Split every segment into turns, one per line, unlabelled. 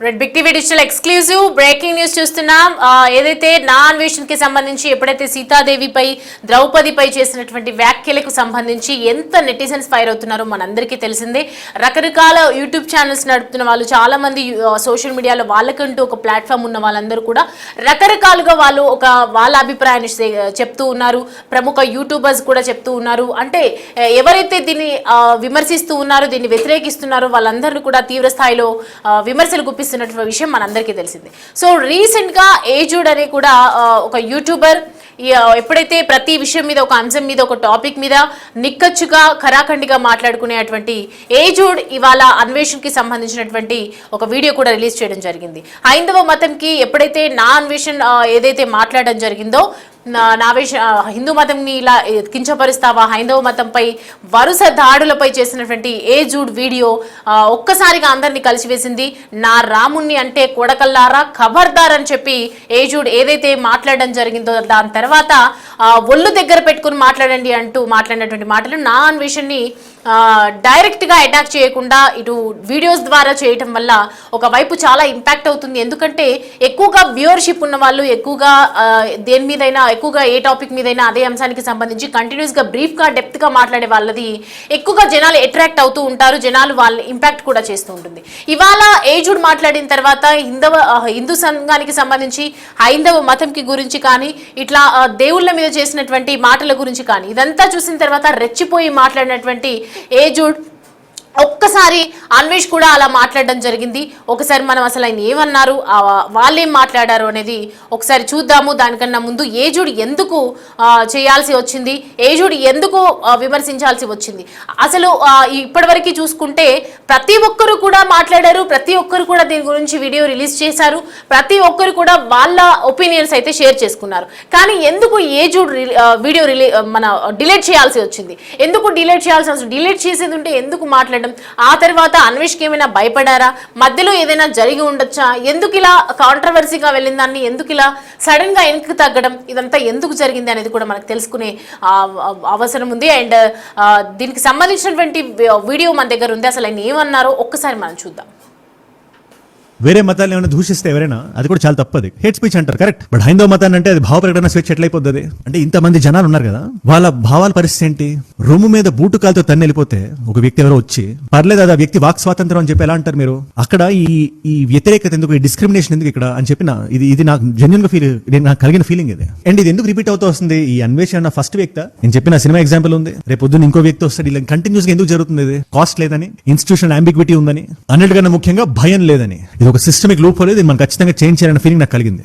Red big TV digital exclusive breaking news చూస్తున్నాం. ఏదైతే నా అన్వేషణ కి సంబంధించి ఎప్పుడైతే సీతాదేవిపై ద్రౌపదిపై చేసినటువంటి వ్యాఖ్యలకు సంబంధించి ఎంత నెటిజన్స్ ఫైర్ అవుతున్నారో మనందరికీ తెలిసిందే. రకరకాల యూట్యూబ్ ఛానల్స్ నడుపుతున్న వాళ్ళు చాలా మంది, సోషల్ మీడియాలో వాళ్ళకంటూ ఒక ప్లాట్ఫామ్ ఉన్న వాళ్ళందరూ కూడా రకరకాలుగా వాళ్ళు వాళ్ళ అభిప్రాయాన్ని చెప్తూ ఉన్నారు. ప్రముఖ యూట్యూబర్స్ కూడా చెప్తూ ఉన్నారు. అంటే ఎవరైతే దీన్ని విమర్శిస్తూ ఉన్నారో, దీన్ని వ్యతిరేకిస్తున్నారో వాళ్ళందరూ కూడా తీవ్ర స్థాయిలో విమర్శలు గుప్పిస్తున్న విషయం మనందరికీ తెలిసింది. సో రీసెంట్ గా ఏజుడ్ అనే కూడా ఒక యూట్యూబర్ ఎప్పుడైతే ప్రతి విషయం మీద, ఒక అంశం మీద, ఒక టాపిక్ మీద నిక్కచ్చుగా ఖరాఖండిగా మాట్లాడుకునేటువంటి ఏజుడ్ ఇవాళ అన్వేషణకి సంబంధించినటువంటి ఒక వీడియో కూడా రిలీజ్ చేయడం జరిగింది. హైందవ మతంకి ఎప్పుడైతే నా అన్వేషణ ఏదైతే మాట్లాడడం జరిగిందో, హిందూ మతంని ఇలా కించపరుస్తావా, హైందవ మతంపై వరుస దాడులపై చేసినటువంటి ఏజుడ్ వీడియో ఒక్కసారిగా అందరినీ కలిసివేసింది. నా రాముణ్ణి అంటే కొడకల్లారా ఖబర్దార్ అని చెప్పి ఏజుడ్ ఏదైతే మాట్లాడడం జరిగిందో, దాని తర్వాత ఒళ్ళు దగ్గర పెట్టుకుని మాట్లాడండి అంటూ మాట్లాడినటువంటి మాటలు నా అన్వేషణని డైరెక్ట్ గా అటాక్ చేయకుండా ఇటు వీడియోస్ ద్వారా చేయటం వల్ల ఒకవైపు చాలా ఇంపాక్ట్ అవుతుంది. ఎందుకంటే ఎక్కువగా వ్యూవర్షిప్ ఉన్న వాళ్ళు, ఎక్కువగా దేని మీదైనా, ఎక్కువగా ఏ టాపిక్ మీదైనా అదే అంశానికి సంబంధించి కంటిన్యూస్ గా బ్రీఫ్ గా డెప్త్ గా మాట్లాడే వాళ్ళది ఎక్కువగా జనాలు అట్రాక్ట్ అవుతూ ఉంటారు. జనాలు వాళ్ళ ఇంపాక్ట్ కూడా చేస్తూ ఉంటుంది. ఇవాళ ఏజుడ్ మాట్లాడిన తర్వాత హిందూ సంఘానికి సంబంధించి, హైందవ మతంకి గురించి కానీ, ఇట్లా దేవుళ్ళ మీద చేసినటువంటి మాటల గురించి కానీ, ఇదంతా చూసిన తర్వాత రెచ్చిపోయి మాట్లాడినటువంటి ఏజుడ్ ఒక్కసారి అన్వేష్ కూడా అలా మాట్లాడడం జరిగింది. ఒకసారి మనం అసలు ఆయన ఏమన్నారు, వాళ్ళేం మాట్లాడారు అనేది ఒకసారి చూద్దాము. దానికన్నా ముందు ఏజుడ్ ఎందుకు చేయాల్సి వచ్చింది, ఏజుడ్ ఎందుకు విమర్శించాల్సి వచ్చింది, అసలు ఇప్పటివరకు చూసుకుంటే ప్రతి ఒక్కరు కూడా మాట్లాడారు, ప్రతి ఒక్కరు కూడా దీని గురించి వీడియో రిలీజ్ చేశారు, ప్రతి ఒక్కరు కూడా వాళ్ళ ఒపీనియన్స్ అయితే షేర్ చేసుకున్నారు. కానీ ఎందుకు ఏజుడ్ వీడియో డిలీట్ చేయాల్సి వచ్చింది, ఎందుకు డిలీట్ చేయాల్సి వచ్చింది, డిలీట్ చేసేది ఉంటే ఎందుకు మాట్లాడారు, ఆ తర్వాత అన్వేష్కి ఏమైనా భయపడారా, మధ్యలో ఏదైనా జరిగి ఉండొచ్చా, ఎందుకు ఇలా కాంట్రవర్సీగా వెళ్ళిన దాన్ని ఎందుకు ఇలా సడన్ గా వెనక్కి తగ్గడం, ఇదంతా ఎందుకు జరిగింది అనేది కూడా మనకు తెలుసుకునే అవసరం ఉంది. అండ్ దీనికి సంబంధించినటువంటి వీడియో మన దగ్గర ఉంది. అసలు ఆయన ఏమన్నారో ఒక్కసారి మనం చూద్దాం.
వేరే మతాలను ఏమైనా దూషిస్తే ఎవరైనా అది కూడా చాలా తప్పది, హేట్ స్పీచ్ అంటారు, కరెక్ట్. బట్ హైందవ మతాన్ని అంటే అది భావ ప్రకటన స్వేచ్ఛ ఎట్లయిపోతుంది అంటే, ఇంతమంది జనాలు ఉన్నారు కదా, వాళ్ళ భావాల పరిస్థితి ఏంటి? రొమ్ము మీద బూటుకాలతో తన్ని వెళ్ళిపోతే ఒక వ్యక్తి ఎవరో వచ్చి పర్లేదు అది ఆ వ్యక్తి వాక్ స్వాతంత్రం అని చెప్పి ఎలా అంటారు మీరు? అక్కడ ఈ వ్యతిరేకత ఎందుకు, ఈ డిస్క్రిమినేషన్ ఎందుకు ఇక్కడ అని చెప్పిన ఇది నాకు జెన్యున్ గా నాకు కలిగిన ఫీలింగ్ ఇది. అండ్ ఇది ఎందుకు రిపీట్ అవుతూ వస్తుంది? ఈ అన్వేషణ ఫస్ట్ వ్యక్తి నేను చెప్పిన సినిమా ఎగ్జాంపుల్ ఉంది, రేపు పొద్దున్న ఇంకో వ్యక్తి వస్తాడు, ఇలా కంటిన్యూస్ గా ఎందుకు జరుగుతుంది? ఇది కాస్ట్ లేదని, ఇన్స్టిట్యూషన్ అంబిగ్విటీ ఉందని, అన్నిటికన్నా ముఖ్యంగా భయం లేదని. ఇది ఒక సిస్టమిక్ లూప్ హోల్, ఇది మనం ఖచ్చితంగా చేంజ్ చేయాలన్న ఫీలింగ్ నాకు కలిగింది.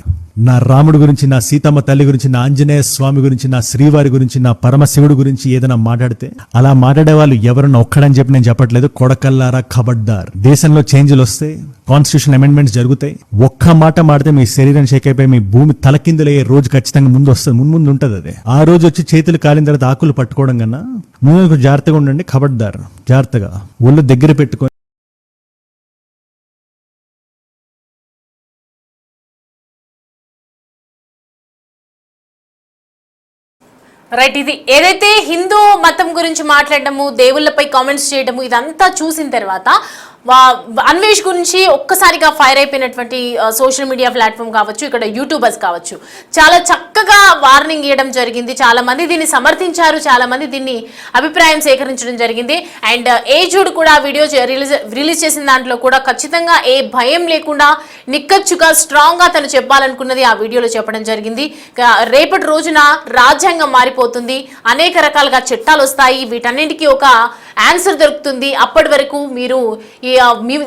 నా రాముడు గురించి, నా సీతమ్మ తల్లి గురించి, నా ఆంజనేయ స్వామి గురించి, నా శ్రీవారి గురించి, నా పరమశివుడు గురించి ఏదైనా మాట్లాడితే అలా మాట్లాడే వాళ్ళు ఎవరన్నా ఒక్కడని చెప్పి నేను చెప్పట్లేదు, కొడకల్లారా ఖబర్దార్. దేశంలో చేంజ్లు వస్తాయి, కాన్స్టిట్యూషన్ అమెండ్మెంట్స్ జరుగుతాయి. ఒక్క మాట మాడితే మీ శరీరం షేక్ అయిపోయి మీ భూమి తలకిందులయ్యే రోజు ఖచ్చితంగా ముందు వస్తుంది, ముందు ఉంటుంది. అదే ఆ రోజు వచ్చి చేతులు కాలిన తర్వాత ఆకులు పట్టుకోవడం కన్నా ముందు జాగ్రత్తగా ఉండండి, ఖబర్దార్. జాగ్రత్తగా ఒళ్ళు దగ్గర పెట్టుకొని
రైట్. ఇది ఏదైతే హిందూ మతం గురించి మాట్లాడడము, దేవుళ్ళపై కామెంట్స్ చేయడము, ఇదంతా చూసిన తర్వాత అన్వేష్ గురించి ఒక్కసారిగా ఫైర్ అయిపోయినటువంటి సోషల్ మీడియా ప్లాట్ఫామ్ కావచ్చు, ఇక్కడ యూట్యూబర్స్ కావచ్చు, చాలా చక్కగా వార్నింగ్ ఇవ్వడం జరిగింది. చాలా మంది దీన్ని సమర్థించారు, చాలా మంది దీన్ని అభిప్రాయం సేకరించడం జరిగింది. అండ్ ఏజుడ్ కూడా వీడియో రిలీజ్ చేసిన దాంట్లో కూడా ఖచ్చితంగా ఏ భయం లేకుండా నిక్కచ్చుగా స్ట్రాంగ్ గా తను చెప్పాలనుకున్నది ఆ వీడియోలో చెప్పడం జరిగింది. రేపటి రోజున రాజ్యాంగం మారిపోతుంది, అనేక రకాలుగా చట్టాలు వస్తాయి, వీటన్నింటికీ ఒక ఆన్సర్ దొరుకుతుంది. అప్పటి వరకు మీరు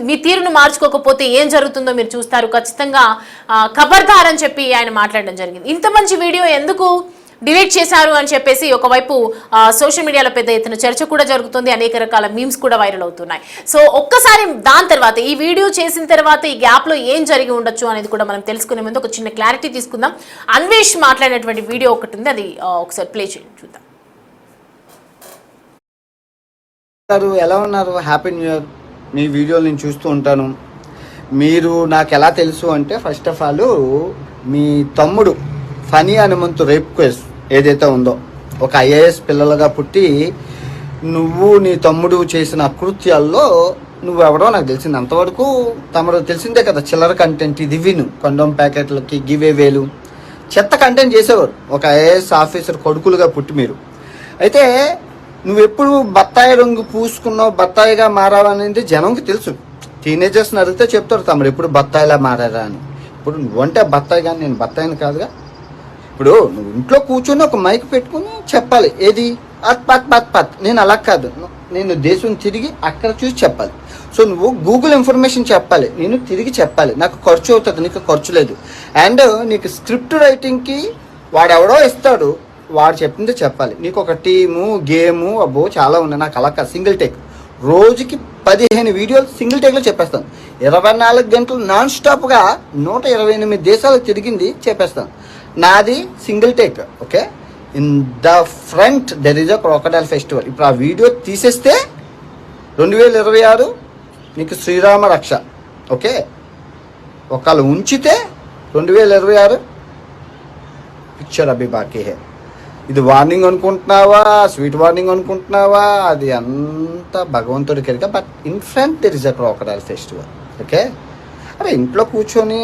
మీ తీరును మార్చుకోకపోతే ఏం జరుగుతుందో మీరు చూస్తారు, ఖచ్చితంగా ఖబర్దార్ అని చెప్పి ఆయన మాట్లాడడం జరిగింది. ఇంత మంచి వీడియో ఎందుకు డిలీట్ చేశారు అని చెప్పేసి ఒకవైపు సోషల్ మీడియాలో పెద్ద ఎత్తున చర్చ కూడా జరుగుతుంది, అనేక రకాల మీమ్స్ కూడా వైరల్ అవుతున్నాయి. సో ఒక్కసారి దాని తర్వాత ఈ వీడియో చేసిన తర్వాత ఈ గ్యాప్ లో ఏం జరిగి ఉండొచ్చు అనేది కూడా మనం తెలుసుకునే ముందు ఒక చిన్న క్లారిటీ తీసుకుందాం. అన్వేష్ మాట్లాడినటువంటి వీడియో ఒకటి ఉంది, అది ఒకసారి ప్లే చేయండి, చూద్దాం.
ఎలా ఉన్నారు? Happy new year. మీ వీడియోలు నేను చూస్తూ ఉంటాను. మీరు నాకు ఎలా తెలుసు అంటే, ఫస్ట్ ఆఫ్ ఆల్ మీ తమ్ముడు ఫనీ హనుమంతు రేప్ కేసు ఏదైతే ఉందో, ఒక ఐఏఎస్ పిల్లలుగా పుట్టి నువ్వు నీ తమ్ముడు చేసిన అకృత్యాల్లో నువ్వెవడో నాకు తెలిసింది అంతవరకు. తమరు తెలిసిందే కదా, చిల్లర కంటెంట్ ఇది విను, కొండోమ్ ప్యాకెట్లకి గివే వేలు చెత్త కంటెంట్ చేసేవారు ఒక ఐఏఎస్ ఆఫీసర్ కొడుకులుగా పుట్టి మీరు. అయితే నువ్వెప్పుడు బత్తాయి రంగు పూసుకున్నావు, బత్తాయిగా మారావనేది జనంకి తెలుసు. టీనేజర్స్ని అడిగితే చెప్తారు తమరు ఎప్పుడు బత్తాయిలా మారారా అని. ఇప్పుడు నువ్వంటే బత్తాయి కానీ నేను బత్తాయిని కాదుగా. ఇప్పుడు నువ్వు ఇంట్లో కూర్చొని ఒక మైక్ పెట్టుకుని చెప్పాలి, ఏది అత్ పత్ పత్ పత్. నేను అలా కాదు, నేను దేశం తిరిగి అక్కడ చూసి చెప్పాలి. సో నువ్వు గూగుల్ ఇన్ఫర్మేషన్ చెప్పాలి, నేను తిరిగి చెప్పాలి. నాకు ఖర్చు అవుతుంది, నీకు ఖర్చు లేదు. అండ్ నీకు స్క్రిప్ట్ రైటింగ్కి వాడెవడో ఇస్తాడు, వాడు చెప్పింది చెప్పాలి. నీకు ఒక టీము గేము అబ్బో చాలా ఉన్నాయి. నాకు అలా కాదు, సింగిల్ టేక్. రోజుకి 15 వీడియోలు సింగిల్ టేక్లో చెప్పేస్తాను. 24 గంటలు నాన్ స్టాప్గా 128 దేశాలు తిరిగింది చెప్పేస్తాను. నాది single take. Okay, in the front there is a crocodile festival. ఇప్పుడు ఆ వీడియో తీసేస్తే 2026 నీకు శ్రీరామ రక్ష. ఓకే, ఒకళ్ళు ఉంచితే 2026 పిక్చర్ అభి బాకీ హే. ఇది వార్నింగ్ అనుకుంటున్నావా, స్వీట్ వార్నింగ్ అనుకుంటున్నావా, అది అంతా భగవంతుడి కెరిక. But in front there is a crocodile festival. Okay, అరే ఇంట్లో కూర్చొని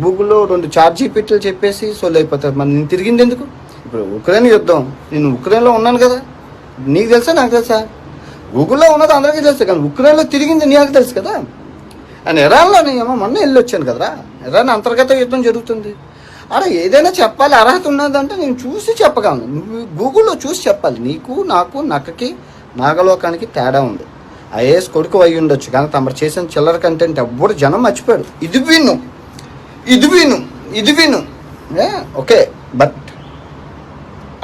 గూగుల్లో 2 చాట్ జీపీటీలు చెప్పేసి సొల్లు అయిపోతుంది. మరి నేను తిరిగింది ఎందుకు? ఇప్పుడు ఉక్రెయిన్ యుద్ధం, నేను ఉక్రెయిన్లో ఉన్నాను కదా, నీకు తెలుసా నాకు తెలుసా? గూగుల్లో ఉన్నది అందరికీ తెలుసు, కానీ ఉక్రెయిన్లో తిరిగింది నీకు తెలుసు కదా. అండ్ ఇరాన్లో నేను మొన్న వెళ్ళి వచ్చాను కదరా. ఇరాన్ అంతర్గత యుద్ధం జరుగుతుంది. అరే ఏదైనా చెప్పాలి, అర్హత ఉన్నదంటే నేను చూసి చెప్పగలను. నువ్వు గూగుల్లో చూసి చెప్పాలి. నీకు నాకు నక్కకి నాగలోకానికి తేడా ఉంది. ఐఏఎస్ కొడుకు అయి ఉండొచ్చు, కానీ తమరు చేసిన చిల్లర కంటెంట్ ఎవ్వడు జనం మర్చిపోయాడు. ఇది విను, ఇది విను, ఇది విను. ఓకే, బట్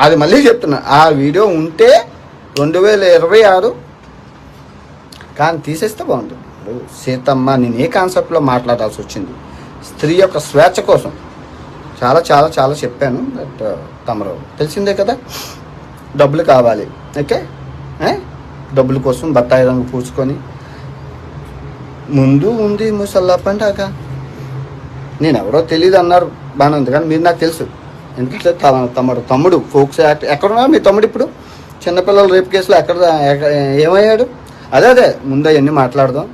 అది మళ్ళీ చెప్తున్నా, ఆ వీడియో ఉంటే 2026 కానీ తీసేస్తే బాగుంటుంది. సీతమ్మ, నేను ఏ కాన్సెప్ట్లో మాట్లాడాల్సి వచ్చింది, స్త్రీ యొక్క స్వేచ్ఛ కోసం చాలా చాలా చాలా చెప్పాను. బట్ తమరు తెలిసిందే కదా, డబ్బులు కావాలి. ఓకే, డబ్బుల కోసం బత్తాయి రంగు పూసుకొని ముందు ఉంది ముసల్లా పండగ. నేను ఎవరో తెలియదు అన్నారు, బాగానే ఉంది, కానీ మీరు నాకు తెలుసు. ఎందుకంటే తమ్ముడు ఫోక్స్ యాక్ట్ ఎక్కడున్నారు మీ తమ్ముడు? ఇప్పుడు చిన్నపిల్లల రేపు కేసులో ఏమయ్యాడు? అదే ముందు అవన్నీ మాట్లాడదాం,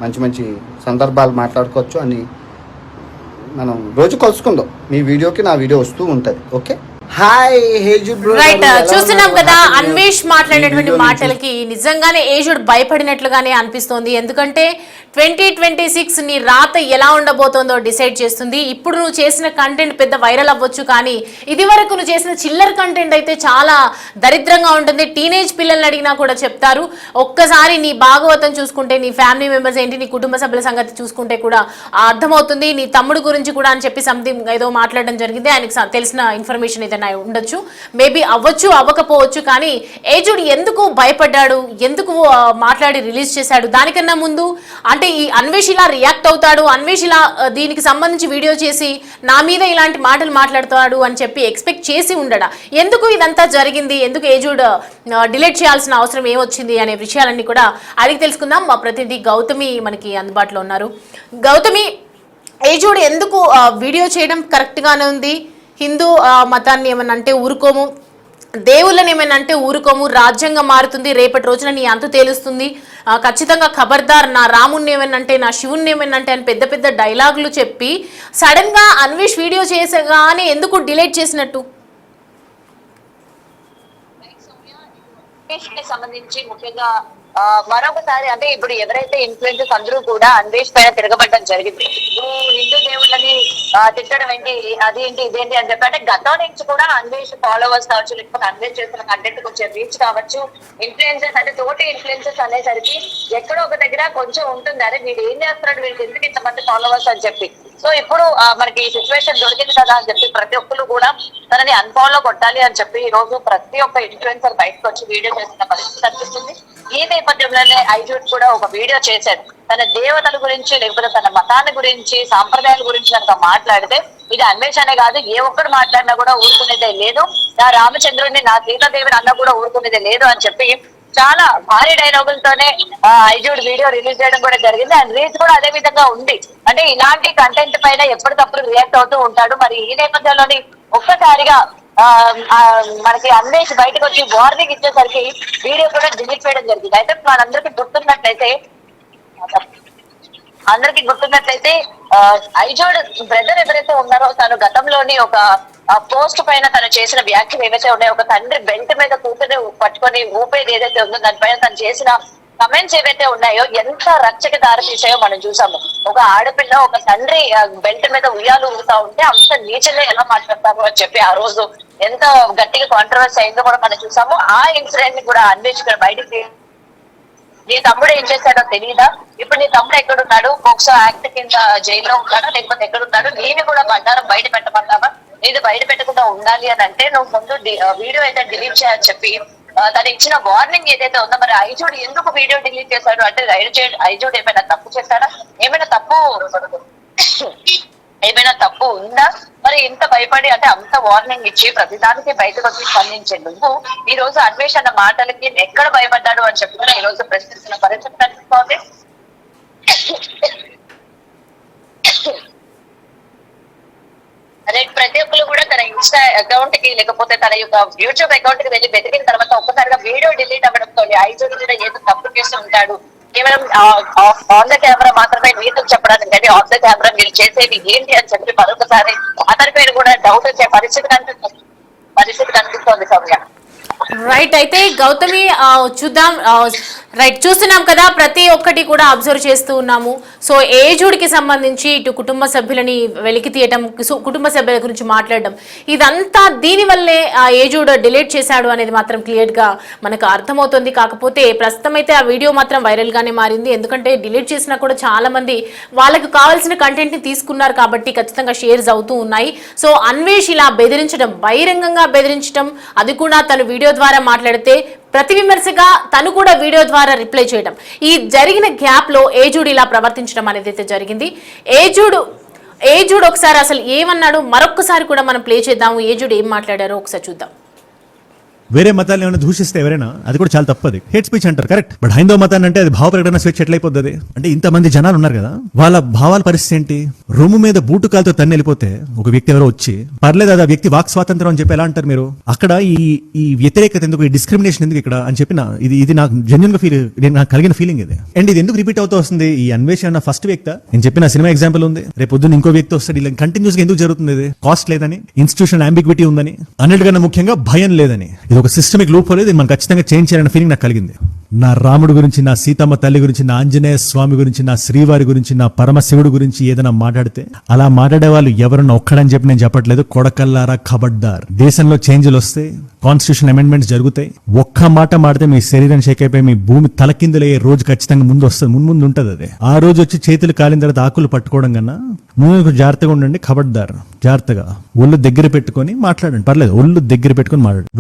మంచి మంచి సందర్భాలు మాట్లాడుకోవచ్చు అని మనం రోజు కలుసుకుందాం. మీ వీడియోకి నా వీడియో వస్తూ ఉంటుంది. ఓకే, హాయ్ ఏజుడ్ బ్రో.
రైట్, చూస్తున్నాం కదా అన్వేష్ మాట్లాడినటువంటి మాటలకి నిజంగానే ఏజుడ్ భయపడినట్లుగానే అనిపిస్తోంది. ఎందుకంటే 2026 నీ రాత ఎలా ఉండబోతోందో డిసైడ్ చేస్తుంది. ఇప్పుడు నువ్వు చేసిన కంటెంట్ పెద్ద వైరల్ అవ్వచ్చు, కానీ ఇది వరకు నువ్వు చేసిన చిల్లర్ కంటెంట్ అయితే చాలా దరిద్రంగా ఉంటుంది. టీనేజ్ పిల్లల్ని అడిగినా కూడా చెప్తారు. ఒక్కసారి నీ భాగవతం చూసుకుంటే, నీ ఫ్యామిలీ మెంబర్స్ ఏంటి, నీ కుటుంబ సభ్యుల సంగతి చూసుకుంటే కూడా అర్థమవుతుంది. నీ తమ్ముడు గురించి కూడా అని చెప్పి సంథింగ్ ఏదో మాట్లాడడం జరిగింది. ఆయనకు తెలిసిన ఇన్ఫర్మేషన్ ఏదైనా ఉండొచ్చు, మేబీ అవ్వచ్చు, అవ్వకపోవచ్చు. కానీ ఏజుడ్ ఎందుకు భయపడ్డాడు, ఎందుకు మాట్లాడి రిలీజ్ చేశాడు? దానికన్నా ముందు అంటే ఈ అన్వేష్ ఇలా రియాక్ట్ అవుతాడు, అన్వేష్ ఇలా దీనికి సంబంధించి వీడియో చేసి నా మీద ఇలాంటి మాటలు మాట్లాడతాడు అని చెప్పి ఎక్స్పెక్ట్ చేసి ఉండడా? ఎందుకు ఇదంతా జరిగింది, ఎందుకు ఏజుడ్ డిలీట్ చేయాల్సిన అవసరం ఏమొచ్చింది అనే విషయాలన్నీ కూడా అడిగి తెలుసుకుందాం. మా ప్రతినిధి గౌతమి మనకి అందుబాటులో ఉన్నారు. గౌతమి, ఏజుడ్ ఎందుకు వీడియో చేయడం కరెక్ట్ గానే ఉంది? హిందూ మతాన్ని ఏమన్నా అంటే ఊరుకోము, దేవుళ్ళని ఏమైనా అంటే ఊరుకోము, రాజ్యాంగం మారుతుంది, రేపటి రోజున నీ అంతు తేలుస్తుంది, ఖచ్చితంగా ఖబర్దార్, నా రాముణ్ణి ఏమైనా నా శివుణ్ణి ఏమైనా అని పెద్ద పెద్ద డైలాగులు చెప్పి సడన్ గా అన్వేష్ వీడియో చేసగానే ఎందుకు డిలీట్ చేసినట్టు?
సంబంధించి ముఖ్యంగా మరొకసారి అంటే ఇప్పుడు ఎవరైతే ఇన్ఫ్లుయెన్సర్స్ అందరూ కూడా అన్వేష్ పైన తిరగబడడం జరిగింది. హిందూ దేవుళ్ళని తిట్టడం ఏంటి, అదేంటి ఇదేంటి అని చెప్పి, అంటే గతం నుంచి కూడా అన్వేష్ ఫాలోవర్స్ కావచ్చు, లేకపోతే అన్వేష్ చేస్తున్న కంటెంట్ కొంచెం రీచ్ కావచ్చు, ఇన్ఫ్లుయెన్సర్స్ అంటే తోటి ఇన్ఫ్లుయెన్సర్స్ అనేసరికి ఎక్కడో ఒక దగ్గర కొంచెం ఉంటుంది, అరే వీడు ఏం చేస్తున్నాడు, వీడికి ఎందుకు ఇంతమంది ఫాలోవర్స్ అని చెప్పి. సో ఇప్పుడు మనకి ఈ సిచ్యువేషన్ దొరికింది కదా అని చెప్పి ప్రతి ఒక్కరు కూడా తనని అన్ఫాలో కొట్టాలి అని చెప్పి ఈ రోజు ప్రతి ఒక్క ఇన్ఫ్లుయెన్సర్ బయటకు వచ్చి వీడియో చేస్తున్న పరిస్థితి కనిపిస్తుంది. ఈ నేపథ్యంలోనే ఐజుడ్ కూడా ఒక వీడియో చేశాడు. తన దేవతల గురించి లేకపోతే తన మతాన్ని గురించి, సాంప్రదాయాల గురించి కనుక మాట్లాడితే ఇది అన్వేష్ అనే కాదు, ఏ ఒక్కరు మాట్లాడినా కూడా ఊరుకునేదే లేదు, నా రామచంద్రుడిని, నా సీతాదేవిని అన్నా కూడా ఊరుకునేదే లేదు అని చెప్పి చాలా భారీ డైలాగులతోనే ఐజుడ్ వీడియో రిలీజ్ చేయడం కూడా జరిగింది. అండ్ రీచ్ కూడా అదే విధంగా ఉంది. అంటే ఇలాంటి కంటెంట్ పైన ఎప్పటికప్పుడు రియాక్ట్ అవుతూ ఉంటాడు. మరి ఈ నేపథ్యంలోని ఒక్కసారిగా మనకి అన్వేష్ బయటకు వచ్చి వార్నింగ్ ఇచ్చేసరికి వీడియో కూడా డిలీట్ చేయడం జరిగింది. అయితే మనందరికీ గుర్తున్నట్లయితే అందరికి గుర్తున్నట్లయితే ఐజోడ్ బ్రదర్ ఎవరైతే ఉన్నారో తను గతంలోని ఒక పోస్ట్ పైన తను చేసిన వ్యాఖ్యలు ఏవైతే ఉన్నాయో, ఒక తండ్రి బెల్ట్ మీద కూతురు పట్టుకొని ఊపేది ఏదైతే ఉందో దానిపైన తను చేసిన కమెంట్స్ ఏవైతే ఉన్నాయో ఎంత రచ్చకి దారి తీసాయో మనం చూసాము. ఒక ఆడపిల్ల ఒక తండ్రి బెల్ట్ మీద ఉయ్యాలు ఊగుతా ఉంటే అంత నీచంగా ఎలా మాట్లాడతారు అని చెప్పి ఆ రోజు ఎంత గట్టిగా కాంట్రవర్సీ అయిందో కూడా మనం చూసాము. ఆ ఇన్సిడెంట్ ని కూడా అన్వేషణ బయటికి, నీ తమ్ముడు ఏం చేశాడో తెలియదా, ఇప్పుడు నీ తమ్ముడు ఎక్కడున్నాడు, పోక్సో యాక్ట్ కింద జైల్లో ఉన్నాడా లేకపోతే ఎక్కడున్నాడు, నీవి కూడా బండారం బయట పెట్టమన్నావా, నీది బయట పెట్టకుండా ఉండాలి అని అంటే నువ్వు ముందు వీడియో అయితే డిలీట్ చేయని చెప్పి తను ఇచ్చిన వార్నింగ్ ఏదైతే ఉందో, మరి ఐజోడ్ ఎందుకు వీడియో డిలీట్ చేశాడు అంటే ఐజోడ్ ఏమైనా తప్పు చేశాడా, ఏమైనా తప్పు ఉందా, మరి ఇంత భయపడి అంటే అంత వార్నింగ్ ఇచ్చి ప్రతిదానికి బయటకు వచ్చి స్పందించే నువ్వు ఈ రోజు అన్వేషణ మాటలకి ఎక్కడ భయపడ్డాడు అని చెప్పి కూడా ఈ రోజు ప్రశ్నిస్తున్న పరిస్థితి కనిపిస్తోంది. రేపు ప్రతి ఒక్కరు కూడా తన ఇన్స్టా అకౌంట్ కి లేకపోతే తన యొక్క యూట్యూబ్ అకౌంట్ కి వెళ్ళి వెతికిన తర్వాత ఒక్కసారిగా వీడియో డిలీట్ అవ్వడంతో ఐజోడ్ కూడా ఏదో తప్పు చేస్తూ ఉంటాడు, కేవలం ఆన్ ద కెమెరా మాత్రమే నీతో చెప్పడానికి కానీ ఆఫ్ ద కెమెరా మీరు చేసేది ఏంటి అని చెప్పి మరొకసారి అతని పేరు కూడా డౌట్ వచ్చే పరిస్థితి కనిపిస్తోంది సౌమ్య.
రైట్, అయితే గౌతమి చూద్దాం. రైట్, చూస్తున్నాం కదా, ప్రతి ఒక్కటి కూడా అబ్జర్వ్ చేస్తూ ఉన్నాము. సో ఏజుడికి సంబంధించి ఇటు కుటుంబ సభ్యులని వెలికి తీయటం, కుటుంబ సభ్యుల గురించి మాట్లాడడం, ఇదంతా దీనివల్లే ఆ ఏజుడు డిలీట్ చేశాడు అనేది మాత్రం క్లియర్గా మనకు అర్థమవుతుంది. కాకపోతే ప్రస్తుతం అయితే ఆ వీడియో మాత్రం వైరల్గానే మారింది. ఎందుకంటే డిలీట్ చేసినా కూడా చాలా మంది వాళ్ళకు కావాల్సిన కంటెంట్ని తీసుకున్నారు కాబట్టి ఖచ్చితంగా షేర్స్ అవుతూ ఉన్నాయి. సో అన్వేష్ ఇలా బెదిరించడం, బహిరంగంగా బెదిరించడం, అది కూడా తను వీడియో ద్వారా మాట్లాడితే ప్రతి విమర్శగా తను కూడా వీడియో ద్వారా రిప్లై చేయడం, ఈ జరిగిన గ్యాప్ లో ఏజుడ్ ఇలా ప్రవర్తించడం అనేది అయితే జరిగింది. ఏజుడ్ ఒకసారి అసలు ఏమన్నాడు మరొకసారి కూడా మనం ప్లే చేద్దాము. ఏజుడ్ ఏం మాట్లాడారో ఒకసారి చూద్దాం.
వేరే మతాలను ఏమైనా దూషిస్తే ఎవరైనా అది కూడా చాలా తప్పది. హేట్ స్పీచ్ అంటారు, కరెక్ట్. బట్ హైందవ మతాన్ని అంటే అది భావ ప్రకటన స్వేచ్ఛ ఎట్లయిపోతుంది? అంటే ఇంతమంది జనాలు ఉన్నారు కదా, వాళ్ళ భావాల పరిస్థితి ఏంటి? రొమ్ము మీద బూటు కాలుతో తన్ని వెళ్ళిపోతే ఒక వ్యక్తి ఎవరో వచ్చి పర్లేదు అది ఆ వ్యక్తి వాక్ స్వాతంత్రం అని చెప్పి ఎలా అంటారు మీరు? అక్కడ ఈ వ్యతిరేకత ఎందుకు, ఈ డిస్క్రిమినేషన్ ఎందుకు ఇక్కడ అని చెప్పి ఇది నాకు జెన్యున్ గా నాకు కలిగిన ఫీలింగ్ ఇది. అండ్ ఇది ఎందుకు రిపీట్ అవుతూ వస్తుంది? ఈ అన్వేషణ ఫస్ట్ వ్యక్తి నేను చెప్పిన సినిమా ఎగ్జాంపుల్ ఉంది, రేపు పొద్దున్న ఇంకో వ్యక్తి వస్తాడు, ఇలా కంటిన్యూస్ గా ఎందుకు జరుగుతుంది? ఇది కాస్ట్ లేదని, ఇన్స్టిట్యూషన్ అంబిగ్విటీ ఉందని, అన్నిటికన్నా ముఖ్యంగా భయం లేదని. ఇది ఒక సిస్టమిక్ లూప్ హోల్, ఇది మనం ఖచ్చితంగా చేంజ్ చేయాలనే ఫీలింగ్ నాకు కలిగింది. నా రాముడు గురించి, నా సీతమ్మ తల్లి గురించి, నా ఆంజనేయ స్వామి గురించి, నా శ్రీవారి గురించి, నా పరమశివుడు గురించి ఏదైనా మాట్లాడితే అలా మాట్లాడే వాళ్ళు ఎవరన్నా ఒక్కడని చెప్పి నేను చెప్పట్లేదు. కొడకల్లారా ఖబర్దార్. దేశంలో చేంజ్లు వస్తాయి, కాన్స్టిట్యూషన్ అమెండ్మెంట్స్ జరుగుతాయి. ఒక్క మాట మాడితే మీ శరీరం షేక్ అయిపోయి మీ భూమి తలకిందులయ్యే రోజు ఖచ్చితంగా ముందు వస్తుంది, ముందు ఉంటుంది. అది ఆ రోజు వచ్చి చేతులు కాలిన తర్వాత ఆకులు పట్టుకోవడం కన్నా ముందు జాగ్రత్తగా ఉండండి. ఖబర్దార్, జాగ్రత్తగా ఒళ్ళు దగ్గర పెట్టుకొని మాట్లాడండి, పర్లేదు ఒళ్ళు దగ్గర పెట్టుకొని మాట్లాడండి.